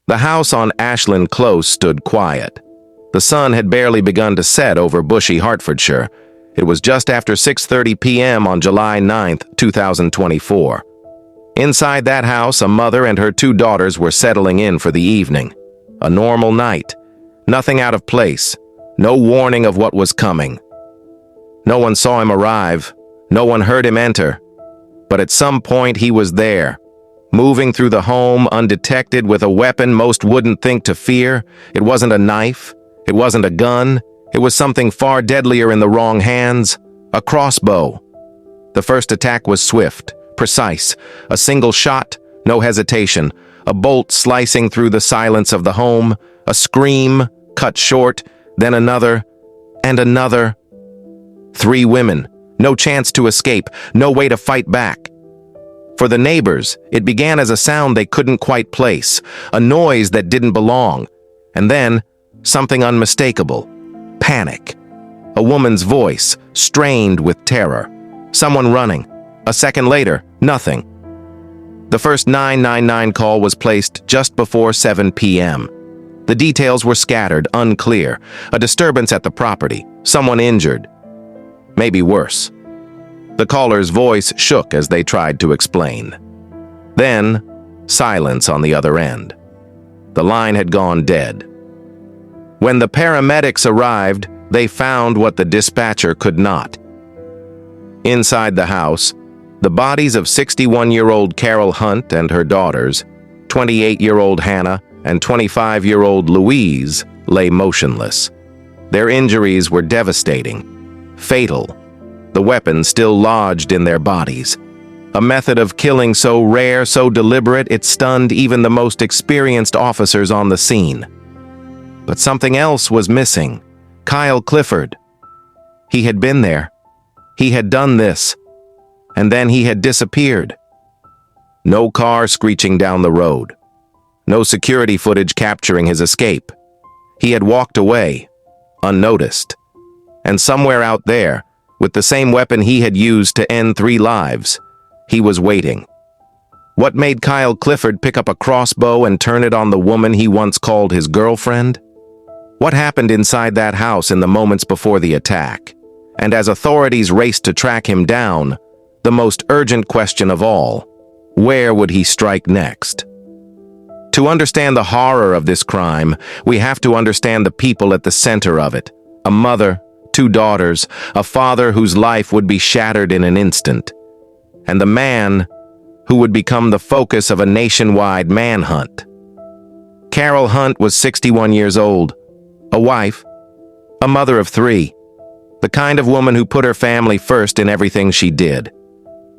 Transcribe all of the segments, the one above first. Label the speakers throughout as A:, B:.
A: The house on Ashland Close stood quiet. The sun had barely begun to set over bushy Hertfordshire. It was just after 6:30 p.m. on July 9, 2024. Inside that house, a mother and her two daughters were settling in for the evening. A normal night. Nothing out of place. No warning of what was coming. No one saw him arrive. No one heard him enter. But at some point he was there, moving through the home undetected with a weapon most wouldn't think to fear. It wasn't a knife. It wasn't a gun. It was something far deadlier in the wrong hands. A crossbow. The first attack was swift, precise. A single shot, no hesitation. A bolt slicing through the silence of the home. A scream, cut short, then another, and another. 3 women. No chance to escape. No way to fight back. For the neighbors, it began as a sound they couldn't quite place. A noise that didn't belong. And then, something unmistakable. Panic. A woman's voice, strained with terror. Someone running. A second later, nothing. The first 999 call was placed just before 7 p.m. The details were scattered, unclear. A disturbance at the property. Someone injured. Maybe worse. The caller's voice shook as they tried to explain. Then, silence on the other end. The line had gone dead. When the paramedics arrived, they found what the dispatcher could not. Inside the house, the bodies of 61-year-old Carol Hunt and her daughters, 28-year-old Hannah and 25-year-old Louise, lay motionless. Their injuries were devastating, fatal. The weapon still lodged in their bodies. A method of killing so rare, so deliberate, it stunned even the most experienced officers on the scene. But something else was missing. Kyle Clifford. He had been there. He had done this. And then he had disappeared. No car screeching down the road. No security footage capturing his escape. He had walked away, unnoticed. And somewhere out there, with the same weapon he had used to end 3 lives, he was waiting. What made Kyle Clifford pick up a crossbow and turn it on the woman he once called his girlfriend? What happened inside that house in the moments before the attack? And as authorities raced to track him down, the most urgent question of all, where would he strike next? To understand the horror of this crime, we have to understand the people at the center of it. A mother, 2 daughters, a father whose life would be shattered in an instant, and the man who would become the focus of a nationwide manhunt. Carol Hunt was 61 years old, a wife, a mother of 3, the kind of woman who put her family first in everything she did.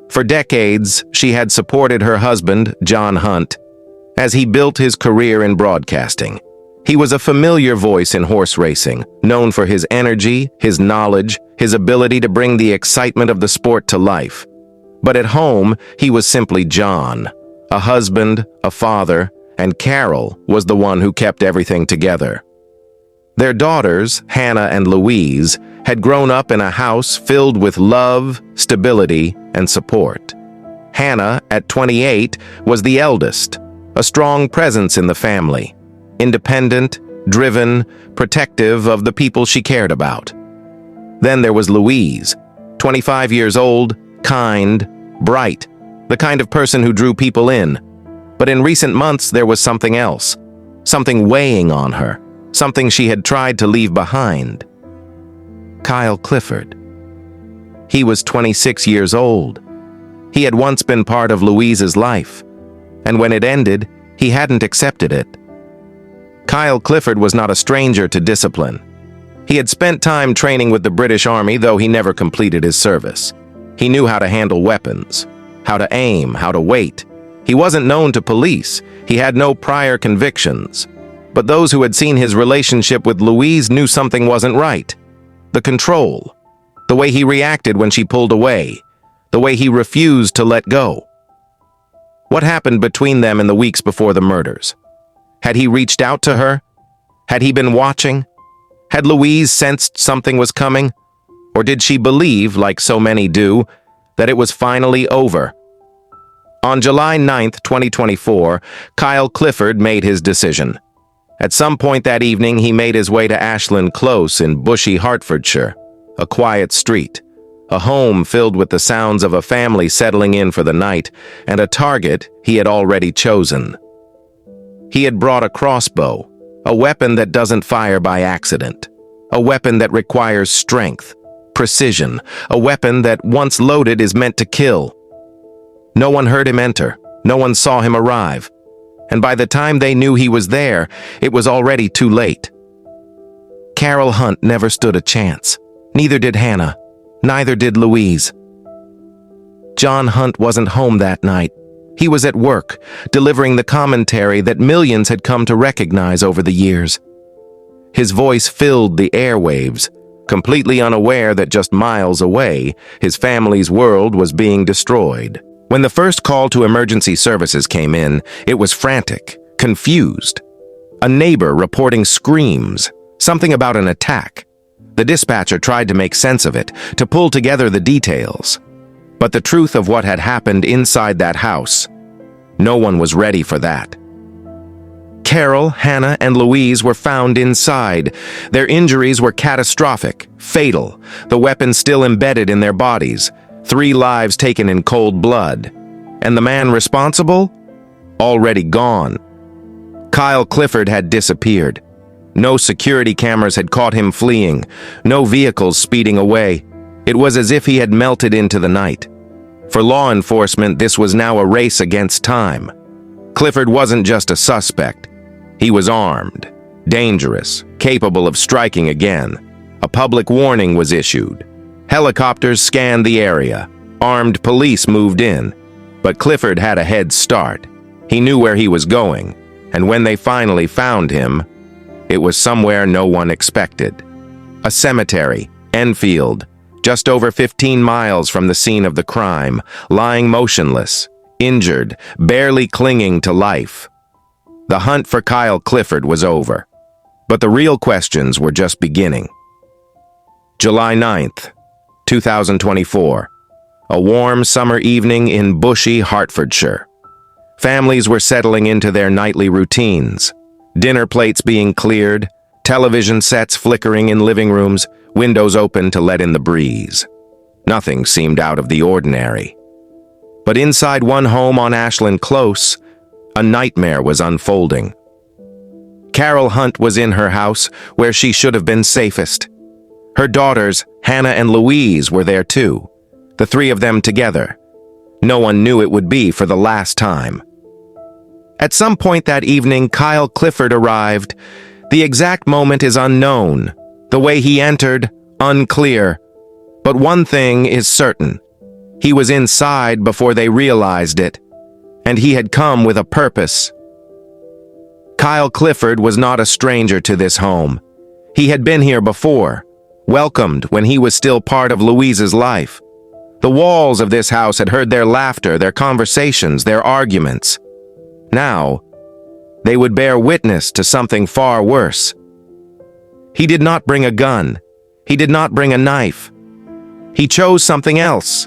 A: For decades, she had supported her husband, John Hunt, as he built his career in broadcasting. He was a familiar voice in horse racing, known for his energy, his knowledge, his ability to bring the excitement of the sport to life. But at home, he was simply John, a husband, a father, and Carol was the one who kept everything together. Their daughters, Hannah and Louise, had grown up in a house filled with love, stability, and support. Hannah, at 28, was the eldest, a strong presence in the family, independent, driven, protective of the people she cared about. Then there was Louise, 25 years old, kind, bright, the kind of person who drew people in. But in recent months there was something else, something weighing on her, something she had tried to leave behind. Kyle Clifford. He was 26 years old. He had once been part of Louise's life, and when it ended, he hadn't accepted it. Kyle Clifford was not a stranger to discipline. He had spent time training with the British Army, though he never completed his service. He knew how to handle weapons, how to aim, how to wait. He wasn't known to police. He had no prior convictions. But those who had seen his relationship with Louise knew something wasn't right. The control, the way he reacted when she pulled away, the way he refused to let go. What happened between them in the weeks before the murders? Had he reached out to her? Had he been watching? Had Louise sensed something was coming? Or did she believe, like so many do, that it was finally over? On July 9th, 2024, Kyle Clifford made his decision. At some point that evening, he made his way to Ashland Close in Bushy, Hertfordshire, a quiet street, a home filled with the sounds of a family settling in for the night, and a target he had already chosen. He had brought a crossbow, a weapon that doesn't fire by accident, a weapon that requires strength, precision, a weapon that, once loaded, is meant to kill. No one heard him enter, no one saw him arrive, and by the time they knew he was there, it was already too late. Carol Hunt never stood a chance. Neither did Hannah. Neither did Louise. John Hunt wasn't home that night. He was at work, delivering the commentary that millions had come to recognize over the years. His voice filled the airwaves, completely unaware that just miles away, his family's world was being destroyed. When the first call to emergency services came in, it was frantic, confused. A neighbor reporting screams, something about an attack. The dispatcher tried to make sense of it, to pull together the details. But the truth of what had happened inside that house, no one was ready for that. Carol, Hannah, and Louise were found inside. Their injuries were catastrophic, fatal, the weapon still embedded in their bodies, 3 lives taken in cold blood. And the man responsible? Already gone. Kyle Clifford had disappeared. No security cameras had caught him fleeing, no vehicles speeding away. It was as if he had melted into the night. For law enforcement, this was now a race against time. Clifford wasn't just a suspect. He was armed, dangerous, capable of striking again. A public warning was issued. Helicopters scanned the area. Armed police moved in. But Clifford had a head start. He knew where he was going, and when they finally found him, it was somewhere no one expected. A cemetery, Enfield, just over 15 miles from the scene of the crime, lying motionless, injured, barely clinging to life. The hunt for Kyle Clifford was over, but the real questions were just beginning. July 9th, 2024. A warm summer evening in Bushy, Hertfordshire. Families were settling into their nightly routines. Dinner plates being cleared, television sets flickering in living rooms, windows open to let in the breeze. Nothing seemed out of the ordinary. But inside one home on Ashland Close, a nightmare was unfolding. Carol Hunt was in her house, where she should have been safest. Her daughters, Hannah and Louise, were there too. The 3 of them together. No one knew it would be for the last time. At some point that evening, Kyle Clifford arrived. The exact moment is unknown. The way he entered, unclear. But one thing is certain. He was inside before they realized it. And he had come with a purpose. Kyle Clifford was not a stranger to this home. He had been here before, welcomed when he was still part of Louise's life. The walls of this house had heard their laughter, their conversations, their arguments. Now, they would bear witness to something far worse. He did not bring a gun. He did not bring a knife. He chose something else,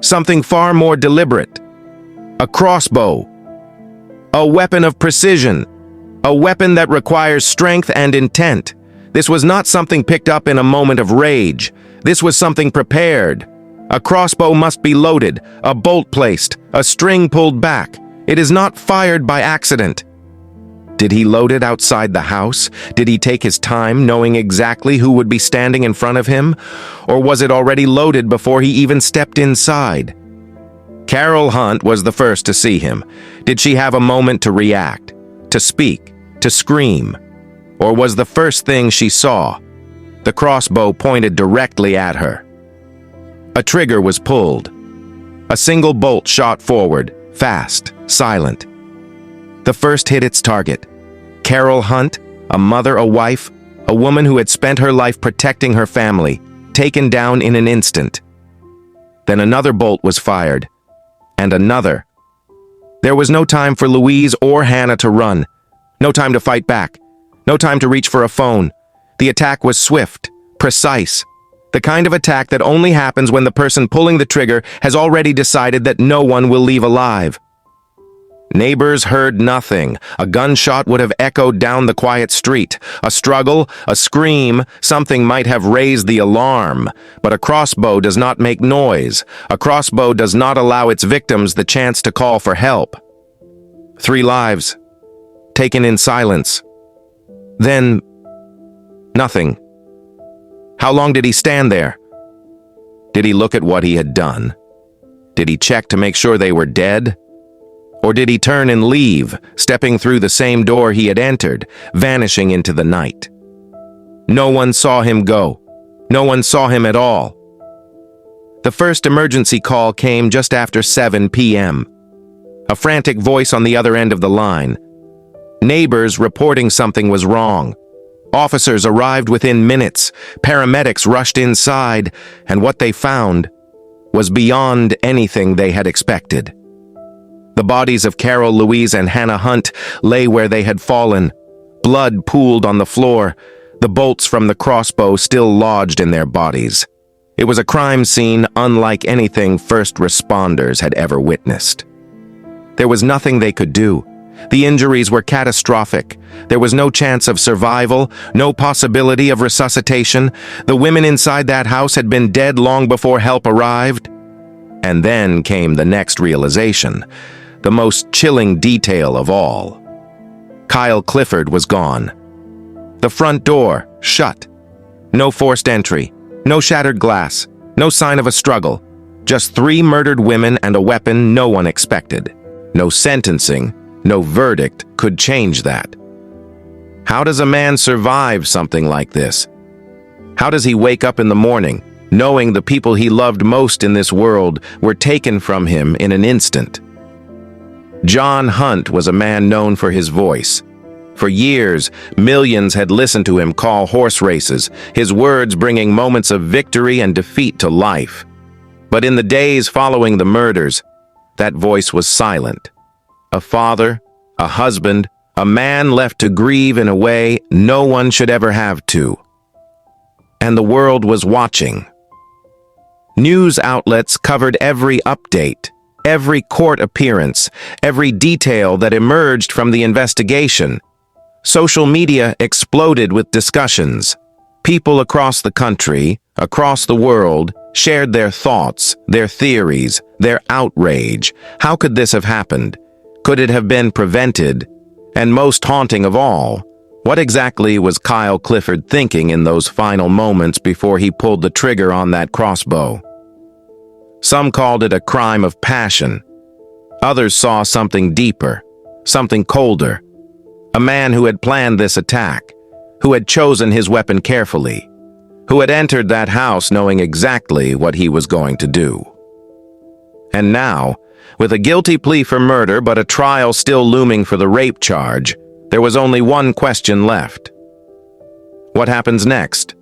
A: something far more deliberate. A crossbow. A weapon of precision. A weapon that requires strength and intent. This was not something picked up in a moment of rage. This was something prepared. A crossbow must be loaded, a bolt placed, a string pulled back. It is not fired by accident. Did he load it outside the house? Did he take his time knowing exactly who would be standing in front of him? Or was it already loaded before he even stepped inside? Carol Hunt was the first to see him. Did she have a moment to react, to speak, to scream? Or was the first thing she saw the crossbow pointed directly at her? A trigger was pulled. A single bolt shot forward, fast, silent. The first hit its target. Carol Hunt, a mother, a wife, a woman who had spent her life protecting her family, taken down in an instant. Then another bolt was fired, and another. There was no time for Louise or Hannah to run, no time to fight back, no time to reach for a phone. The attack was swift, precise, the kind of attack that only happens when the person pulling the trigger has already decided that no one will leave alive. Neighbors heard nothing. A gunshot would have echoed down the quiet street. A struggle, a scream, something might have raised the alarm. But a crossbow does not make noise. A crossbow does not allow its victims the chance to call for help. 3 lives, taken in silence. Then, nothing. How long did he stand there? Did he look at what he had done? Did he check to make sure they were dead? Or did he turn and leave, stepping through the same door he had entered, vanishing into the night? No one saw him go. No one saw him at all. The first emergency call came just after 7 p.m. A frantic voice on the other end of the line. Neighbors reporting something was wrong. Officers arrived within minutes. Paramedics rushed inside, and what they found was beyond anything they had expected. The bodies of Carol Louise and Hannah Hunt lay where they had fallen. Blood pooled on the floor, the bolts from the crossbow still lodged in their bodies. It was a crime scene unlike anything first responders had ever witnessed. There was nothing they could do. The injuries were catastrophic. There was no chance of survival, no possibility of resuscitation. The women inside that house had been dead long before help arrived. And then came the next realization. The most chilling detail of all. Kyle Clifford was gone. The front door, shut. No forced entry, no shattered glass, no sign of a struggle. Just 3 murdered women and a weapon no one expected. No sentencing, no verdict could change that. How does a man survive something like this? How does he wake up in the morning, knowing the people he loved most in this world were taken from him in an instant? John Hunt was a man known for his voice. For years, millions had listened to him call horse races, his words bringing moments of victory and defeat to life. But in the days following the murders, that voice was silent. A father, a husband, a man left to grieve in a way no one should ever have to. And the world was watching. News outlets covered every update, every court appearance, every detail that emerged from the investigation. Social media exploded with discussions. People across the country, across the world, shared their thoughts, their theories, their outrage. How could this have happened? Could it have been prevented? And most haunting of all, what exactly was Kyle Clifford thinking in those final moments before he pulled the trigger on that crossbow? Some called it a crime of passion. Others saw something deeper, something colder. A man who had planned this attack, who had chosen his weapon carefully, who had entered that house knowing exactly what he was going to do. And now, with a guilty plea for murder but a trial still looming for the rape charge, there was only one question left. What happens next?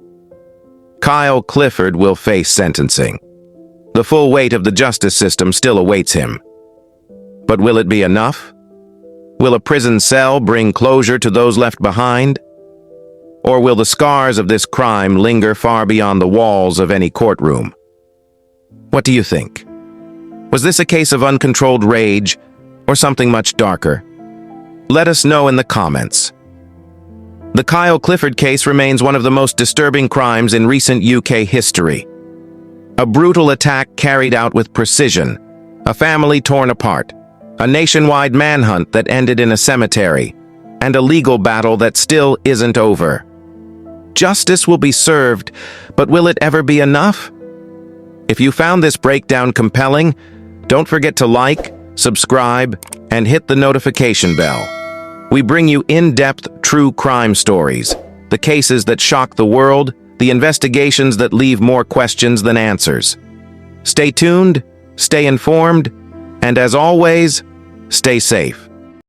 A: Kyle Clifford will face sentencing. The full weight of the justice system still awaits him. But will it be enough? Will a prison cell bring closure to those left behind? Or will the scars of this crime linger far beyond the walls of any courtroom? What do you think? Was this a case of uncontrolled rage, or something much darker? Let us know in the comments. The Kyle Clifford case remains one of the most disturbing crimes in recent UK history. A brutal attack carried out with precision, a family torn apart, a nationwide manhunt that ended in a cemetery, and a legal battle that still isn't over. Justice will be served, but will it ever be enough? If you found this breakdown compelling, don't forget to like, subscribe, and hit the notification bell. We bring you in-depth true crime stories, the cases that shock the world, the investigations that leave more questions than answers. Stay tuned, stay informed, and as always, stay safe.